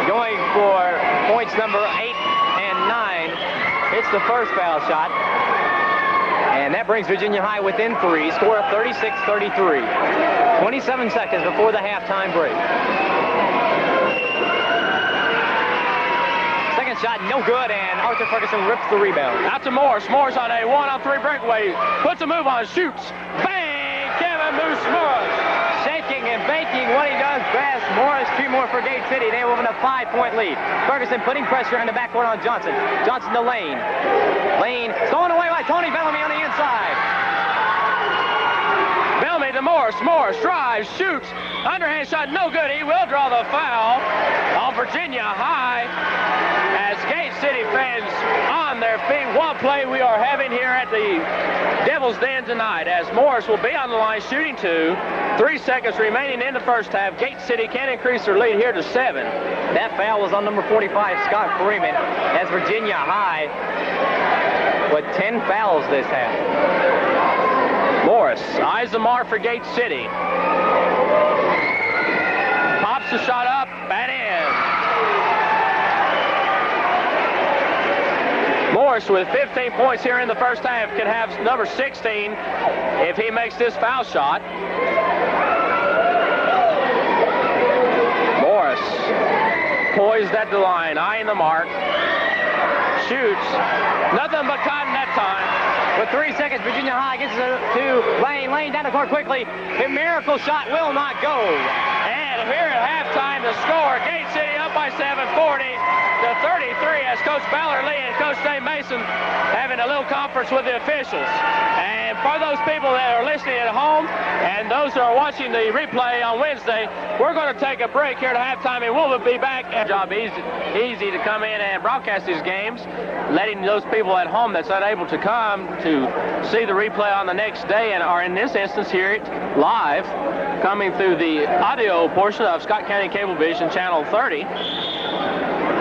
going for points number 8 and 9. It's the first foul shot. And that brings Virginia High within 3. Score of 36-33. 27 seconds before the halftime break. Second shot, no good, and Arthur Ferguson rips the rebound. Out to Morris. Morris on a 1-on-3 breakaway. Puts a move on, shoots. Bang! Kevin Moose Morris. Shaking and baking what he does best. Morris, 2 more for Gate City. They will win a 5-point lead. Ferguson putting pressure in the backcourt on Johnson. Johnson to Lane. Lane stolen away by Tony Bellamy on the inside. Bellamy to Morris. Morris drives, shoots. Underhand shot, no good. He will draw the foul on Virginia High. As Gate City fans on their feet, what play we are having here at the Devil's Den tonight, as Morris will be on the line shooting 2. 3 seconds remaining in the first half. Gate City can increase their lead here to 7. That foul was on number 45, Scott Freeman, as Virginia High with 10 fouls this half. Morris eyes the mark for Gate City. Pops the shot up and in. Morris with 15 points here in the first half can have number 16 if he makes this foul shot. Morris poised at the line, eyeing the mark. Shoots. Nothing but cotton that time. With 3 seconds, Virginia High gets it to Lane. Lane down the court quickly. The miracle shot will not go. And here at halftime, the score, Gate City up by 7, 40 33 as Coach Ballard Lee and Coach Dave Mason having a little conference with the officials. And for those people that are listening at home and those who are watching the replay on Wednesday, we're going to take a break here at halftime, and we'll be back. Job easy to come in and broadcast these games, letting those people at home that's unable to come to see the replay on the next day and are in this instance hear it live coming through the audio portion of Scott County Cablevision Channel 30.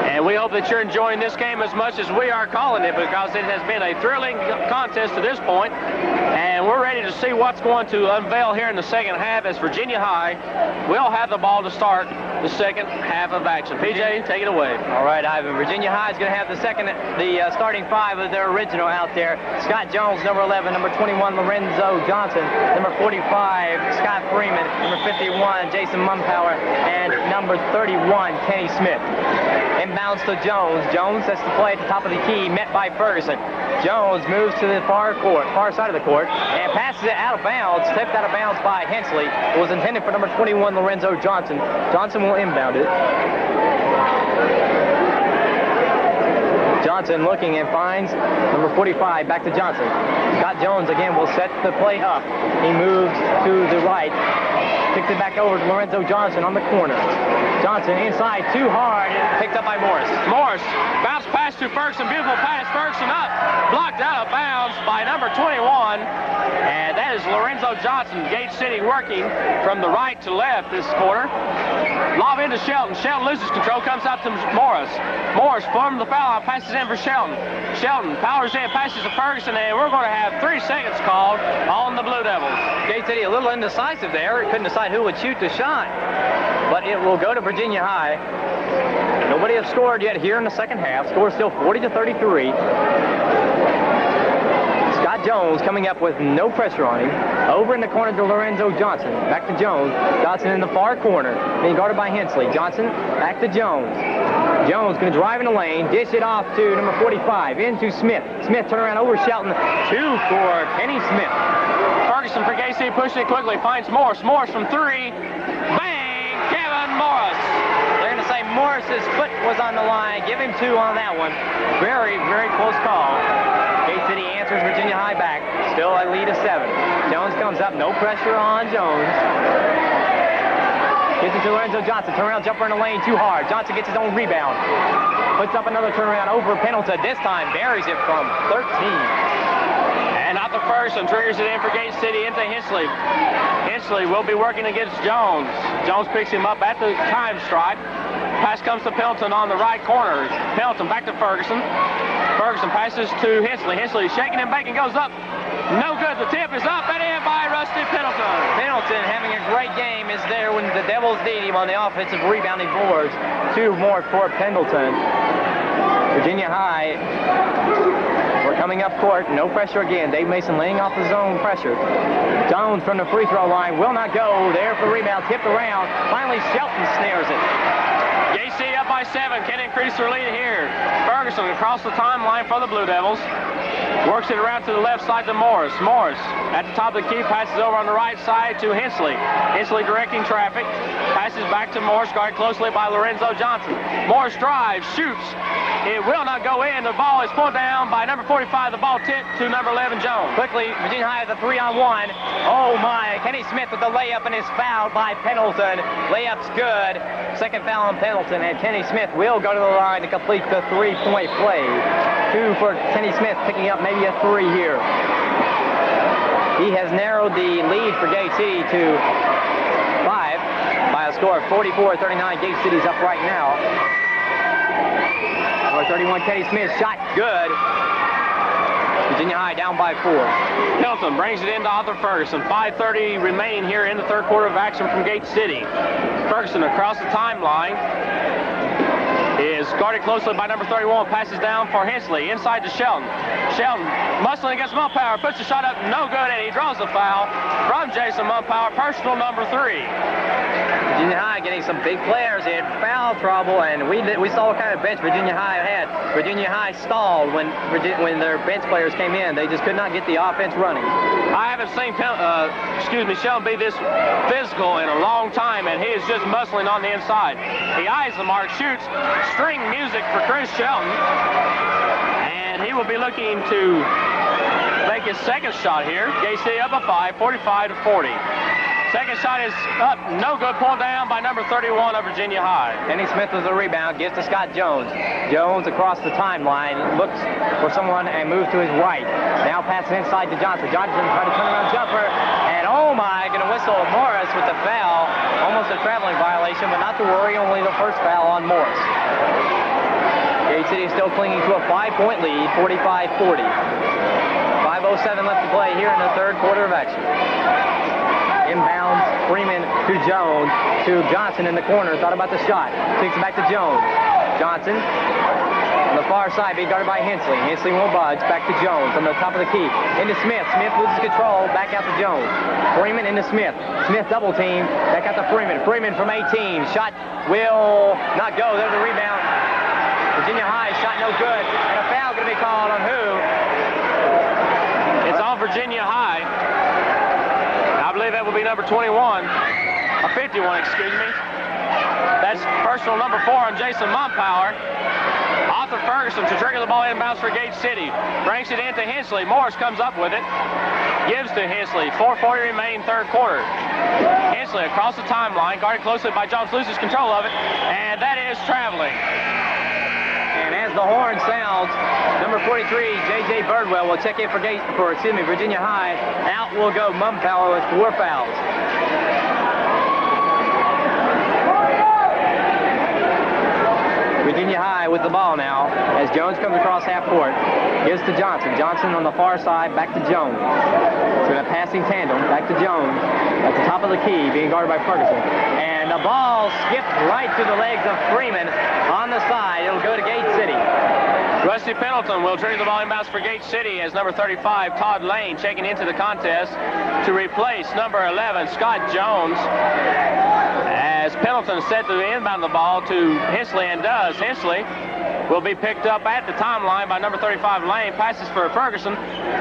And we hope that you're enjoying this game as much as we are calling it, because it has been a thrilling contest to this point. And we're ready to see what's going to unveil here in the second half as Virginia High will have the ball to start the second half of action. PJ, take it away. All right, Ivan. Virginia High is going to have the starting five of their original out there. Scott Jones, number 11, number 21, Lorenzo Johnson, number 45, Scott Freeman, number 51, Jason Mumpower, and number 31, Kenny Smith. Inbounds to Jones. Jones sets the play at the top of the key, met by Ferguson. Jones moves to the far side of the court, and passes it out of bounds, tipped out of bounds by Hensley. It was intended for number 21, Lorenzo Johnson. Johnson will inbound it. Johnson looking and finds number 45, back to Johnson. Scott Jones again will set the play up. He moves to the right, kicks it back over to Lorenzo Johnson on the corner. Johnson inside, too hard, picked up by Morris. Morris, bounce pass to Ferguson, beautiful pass, Ferguson up, blocked out of bounds by number 21, and that is Lorenzo Johnson. Gate City working from the right to left this quarter. Lob into Shelton. Shelton loses control, comes out to Morris. Morris from the foul line, passes in for Shelton. Shelton powers in, passes to Ferguson, and we're going to have 3 seconds called on the Blue Devils. Gate City a little indecisive there. Couldn't decide who would shoot the shot, but it will go to Virginia High. Nobody has scored yet here in the second half. Score still 40-33. Scott Jones coming up with no pressure on him. Over in the corner to Lorenzo Johnson. Back to Jones. Johnson in the far corner, being guarded by Hensley. Johnson back to Jones. Jones going to drive in the lane, dish it off to number 45, into Smith. Smith turn around over Shelton. 2 for Kenny Smith. Ferguson for Gate City pushing it quickly, finds Morris. Morris from 3. Bang! Kevin Morris. They're going to say Morris's foot was on the line. Give him 2 on that one. Very, very close call. Gate City answers Virginia High back. Still a lead of 7. Jones comes up. No pressure on Jones. Gets it to Lorenzo Johnson. Turnaround jumper in the lane. Too hard. Johnson gets his own rebound. Puts up another turnaround over Pendleton. This time buries it from 13. And out the Ferguson triggers it in for Gate City into Hensley. Hensley will be working against Jones. Jones picks him up at the time stripe. Pass comes to Pendleton on the right corner. Pendleton back to Ferguson. Ferguson passes to Hensley. Hensley shaking and baking, goes up. No good. The tip is up and in by Rusty Pendleton. Pendleton having a great game is there when the Devils need him on the offensive rebounding boards. 2 more for Pendleton. Virginia High, we're coming up court. No pressure again. Dave Mason laying off the zone pressure. Jones from the free throw line will not go. There for the rebound. Tipped around. Finally, Shelton snares it. Gate City up by 7. Can increase their lead here. Ferguson across the timeline for the Blue Devils. Works it around to the left side to Morris. Morris at the top of the key, passes over on the right side to Hensley. Hensley directing traffic. Passes back to Morris, guarded closely by Lorenzo Johnson. Morris drives, shoots. It will not go in. The ball is pulled down by number 45. The ball tipped to number 11, Jones. Quickly, Virginia High has a 3-on-1. Oh my, Kenny Smith with the layup and is fouled by Pendleton. Layup's good. Second foul on Pendleton, and Kenny Smith will go to the line to complete the 3-point play. 2 for Kenny Smith, picking up maybe a 3 here. He has narrowed the lead for Gate City to 5 by a score of 44-39. Gate City's up right now. Number 31, Kenny Smith, shot good. Virginia High down by 4. Pendleton brings it into Arthur Ferguson. 5:30 remaining here in the third quarter of action from Gate City. Ferguson across the timeline is guarded closely by number 31. Passes down for Hensley. Inside to Shelton. Shelton muscling against Mumpower. Puts the shot up. No good, and he draws the foul from Jason Mumpower. Personal number 3. Virginia High getting some big players in foul trouble, and we saw what kind of bench Virginia High had. Virginia High stalled when their bench players came in. They just could not get the offense running. I haven't seen Shelton be this physical in a long time, and he is just muscling on the inside. He eyes the mark, shoots, spring music for Chris Shelton. And he will be looking to make his second shot here. Gate City up a 5, 45-40. Second shot is up, no good, pulled down by number 31 of Virginia High. Kenny Smith with the rebound, gives to Scott Jones. Jones across the timeline, looks for someone and moves to his right. Now passes inside to Johnson. Johnson trying to turn around jumper, and oh my, gonna whistle Morris with the foul. Almost a traveling violation, but not to worry, only the first foul on Morris. Gate City still clinging to a 5-point lead, 45-40. 5:07 left to play here in the third quarter of action. Inbounds, Freeman to Jones, to Johnson in the corner. Thought about the shot. Takes it back to Jones. Johnson on the far side, being guarded by Hensley. Hensley won't budge. Back to Jones on the top of the key. Into Smith. Smith loses control. Back out to Jones. Freeman into Smith. Smith double team. Back out to Freeman. Freeman from 18. Shot will not go. There's a rebound. Virginia High shot no good. And a foul going to be called on who? It's on Virginia High. I believe that will be number 21, or 51, excuse me. That's personal number 4 on Jason Mumpower. Arthur Ferguson to trigger the ball inbounds for Gate City. Brings it into Hensley. Morris comes up with it. Gives to Hensley. 4:40 remaining third quarter. Hensley across the timeline, guarded closely by Jones, loses control of it, and that is traveling. And as the horn sounds, number 43, J.J. Birdwell, will check in for Virginia High. Out will go Mumpower with 4 fouls. Virginia High with the ball now as Jones comes across half court. Gives to Johnson. Johnson on the far side, back to Jones. So a passing tandem, back to Jones. At the top of the key, being guarded by Ferguson. And the ball skipped right through the legs of Freeman on the side. It'll go to Gate City. Rusty Pendleton will trigger the ball inbounds for Gate City as number 35, Todd Lane, checking into the contest to replace number 11, Scott Jones. As Pendleton set to inbound the ball to Hensley, and does. Hensley will be picked up at the timeline by number 35, Lane. Passes for Ferguson.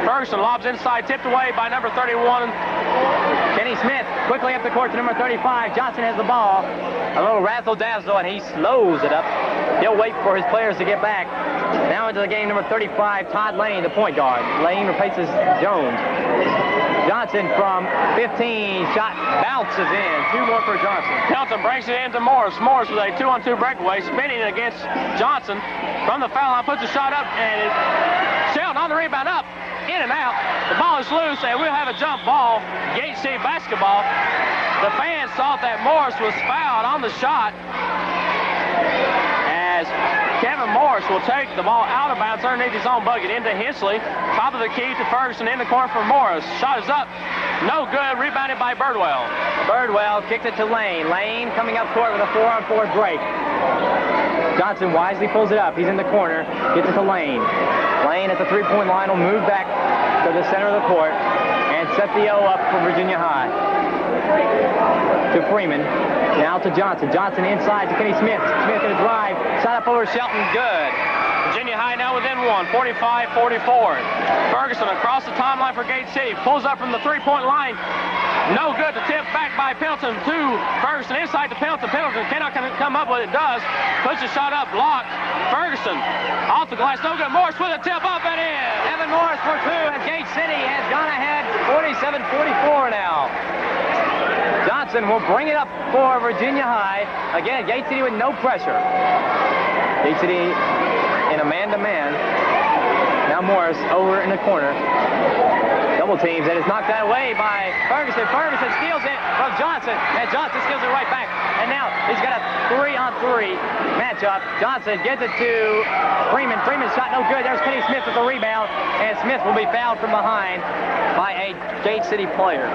Ferguson lobs inside, tipped away by number 31. Kenny Smith quickly up the court to number 35. Johnson has the ball. A little razzle-dazzle, and he slows it up. He'll wait for his players to get back. Now into the game, number 35, Todd Lane, the point guard. Lane replaces Jones. Johnson from 15, shot bounces in. 2 more for Johnson. Pendleton brings it into Morris. Morris with a 2-on-2 breakaway, spinning against Johnson. From the foul line, puts a shot up, and Shelton on the rebound, up, in and out. The ball is loose, and we'll have a jump ball. Gate City basketball. The fans thought that Morris was fouled on the shot, as Kevin Morris will take the ball out of bounds underneath his own bucket into Hensley. Top of the key to Ferguson, in the corner for Morris. Shot is up. No good. Rebounded by Birdwell. Birdwell kicked it to Lane. Lane coming up court with a 4-on-4 break. Johnson wisely pulls it up. He's in the corner. Gets it to Lane. Lane at the 3-point line will move back to the center of the court and set the O up for Virginia High. To Freeman. Now to Johnson. Johnson inside to Kenny Smith. Smith going to drive. Shot up over Shelton. Good. Virginia High now within 1, 45-44. Ferguson across the timeline for Gate City. Pulls up from the 3-point line. No good. The tip back by Pendleton to Ferguson. Inside to Pendleton. Pendleton cannot come up with it. Does. Puts the shot up. Blocked. Ferguson off the glass. No good. Morris with a tip up and in. Evan Morris for 2, and Gate City has gone ahead 47-44 now. Johnson will bring it up for Virginia High. Again, Gate City with no pressure. Gate City in a man-to-man. Now Morris over in the corner. Double teams, and it's knocked that away by Ferguson. Ferguson steals it from Johnson, and Johnson steals it right back. And now he's got a 3-on-3 matchup. Johnson gets it to Freeman. Freeman's shot no good. There's Kenny Smith with the rebound, and Smith will be fouled from behind by a Gate City player.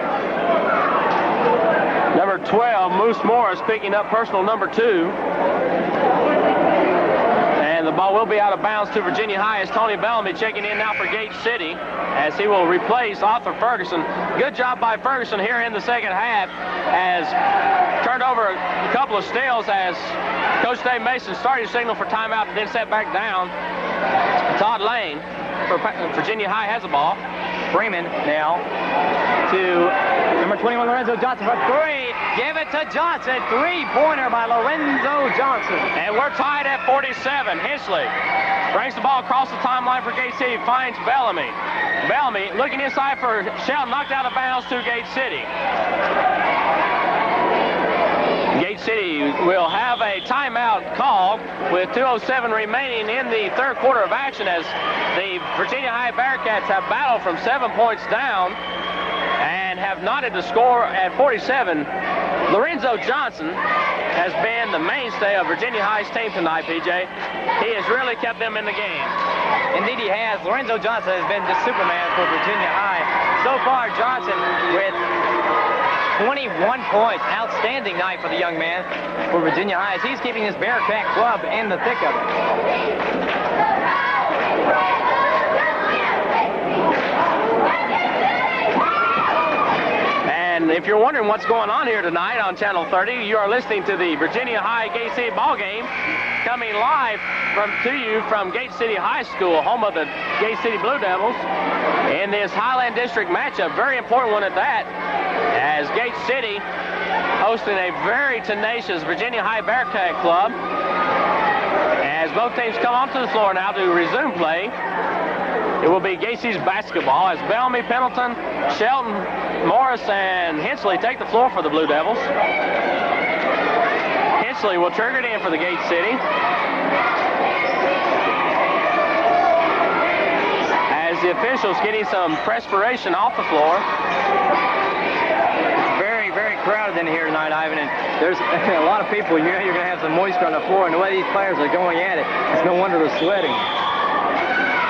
Number 12, Moose Morris, picking up personal number 2. And the ball will be out of bounds to Virginia High as Tony Bellamy checking in now for Gate City as he will replace Arthur Ferguson. Good job by Ferguson here in the second half, as turned over a couple of steals as Coach Dave Mason started to signal for timeout and then set back down. Todd Lane for Virginia High has the ball. Freeman now to number Number 21, Lorenzo Johnson for three. Give it to Johnson. Three-pointer by Lorenzo Johnson. And we're tied at 47. Hinchley brings the ball across the timeline for Gate City, finds Bellamy. Bellamy looking inside for Shelton, knocked out of bounds to Gate City. Gate City will have a timeout call with 2:07 remaining in the third quarter of action as the Virginia High Bearcats have battled from 7 points down and have knotted the score at 47. Lorenzo Johnson has been the mainstay of Virginia High's team tonight, PJ. He has really kept them in the game. Indeed he has. Lorenzo Johnson has been the Superman for Virginia High. So far, Johnson with 21 points. Outstanding night for the young man for Virginia High as he's keeping his Bearcat club in the thick of it. And if you're wondering what's going on here tonight on Channel 30, you are listening to the Virginia High Gate City ball game coming live to you from Gate City High School, home of the Gate City Blue Devils, in this Highland District matchup. Very important one at that, as Gate City hosting a very tenacious Virginia High Bearcat club. As both teams come onto the floor now to resume play, it will be Gate City's basketball as Bellamy, Pendleton, Shelton, Morris, and Hinchley take the floor for the Blue Devils. Hinchley will trigger it in for the Gate City. As the officials getting some perspiration off the floor. It's very, very crowded in here tonight, Ivan, and there's a lot of people. You know you're going to have some moisture on the floor, and the way these players are going at it, it's no wonder they're sweating.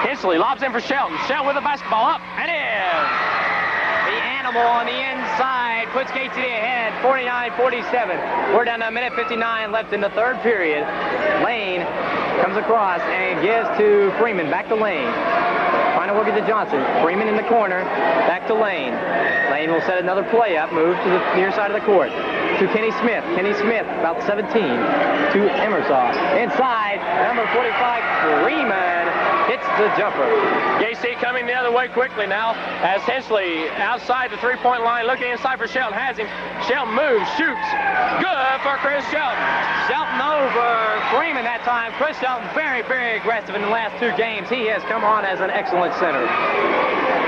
Hinchley lobs in for Shelton. Shelton with the basketball up and in. The animal on the inside puts Gate City ahead, 49-47. We're down to a minute 59 left in the third period. Lane comes across and gives to Freeman. Back to Lane. Trying to work it to Johnson. Freeman in the corner. Back to Lane. Lane will set another play up. Move to the near side of the court. To Kenny Smith. Kenny Smith, about 17. To Emerson. Inside, number 45, Freeman hits the jumper. Gate City coming the other way quickly now as Hinchley outside the three-point line looking inside for Shelton. Has him. Shelton moves, shoots. Good for Chris Shelton. Shelton over Freeman that time. Chris Shelton very, very aggressive in the last two games. He has come on as an excellent center.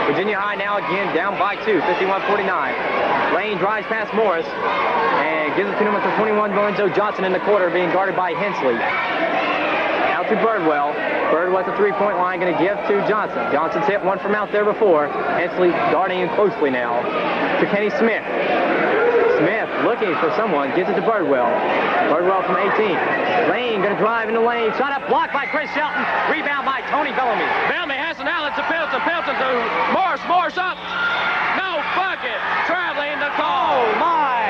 Virginia High now again down by 2, 51-49. Lane drives past Morris and gives it to number 21, Lorenzo Johnson in the quarter, being guarded by Hinchley. Now to Birdwell. Birdwell at the three-point line, going to give to Johnson. Johnson's hit one from out there before. Hinchley guarding him closely now. To Kenny Smith. Smith looking for someone, gives it to Birdwell. Birdwell from 18. Lane going to drive in the lane. Shot up, blocked by Chris Shelton. Rebound by Tony Bellamy. Bellamy has an outlet to Pendleton. Pendleton to Morris. Morris up. No bucket. Traveling the call. Oh, my.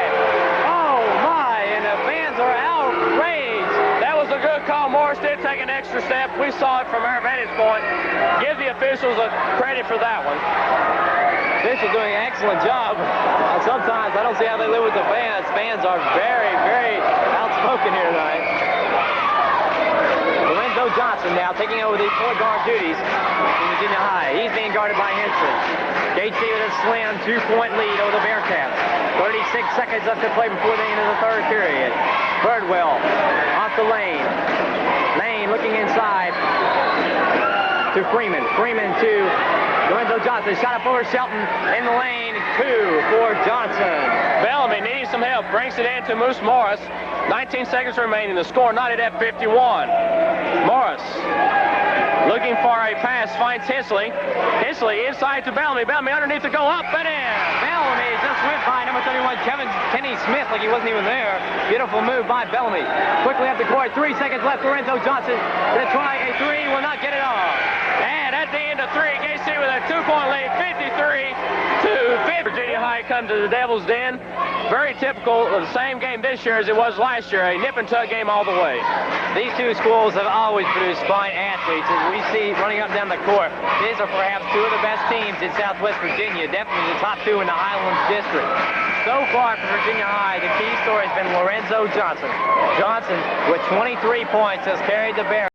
Oh, my. And the fans are outraged. That was a good call. Morris did take an extra step. We saw it from our vantage point. Give the officials a credit for that one. Officials doing an excellent job. Sometimes I don't see how they live with the fans. Fans are very, very outspoken here tonight. Lorenzo Johnson now taking over the point guard duties in Virginia High. He's being guarded by Henson. Gate City with a slim 2-point lead over the Bearcats. 36 seconds left to play before the end of the third period. Birdwell off the lane. Lane looking inside to Freeman. Freeman to Lorenzo Johnson. Shot up over Shelton in the lane. 2 for Johnson. Bellamy needing some help. Brings it in to Moose Morris. 19 seconds remaining. The score knotted at 51. Morris looking for a pass. Finds Hinchley. Hinchley inside to Bellamy. Bellamy underneath to go up and in. Bellamy just went by number 31, Kenny Smith, like he wasn't even there. Beautiful move by Bellamy. Quickly up the court. 3 seconds left. Lorenzo Johnson going to try a three. Will not get it off. And at the end of 3, Gate City with a 2-point lead, 53-50. Virginia High comes to the Devil's Den. Very typical of the same game this year as it was last year, a nip-and-tuck game all the way. These two schools have always produced fine athletes, as we see running up and down the court. These are perhaps two of the best teams in Southwest Virginia, definitely the top 2 in the Highlands District. So far for Virginia High, the key story has been Lorenzo Johnson. Johnson, with 23 points, has carried the Bears.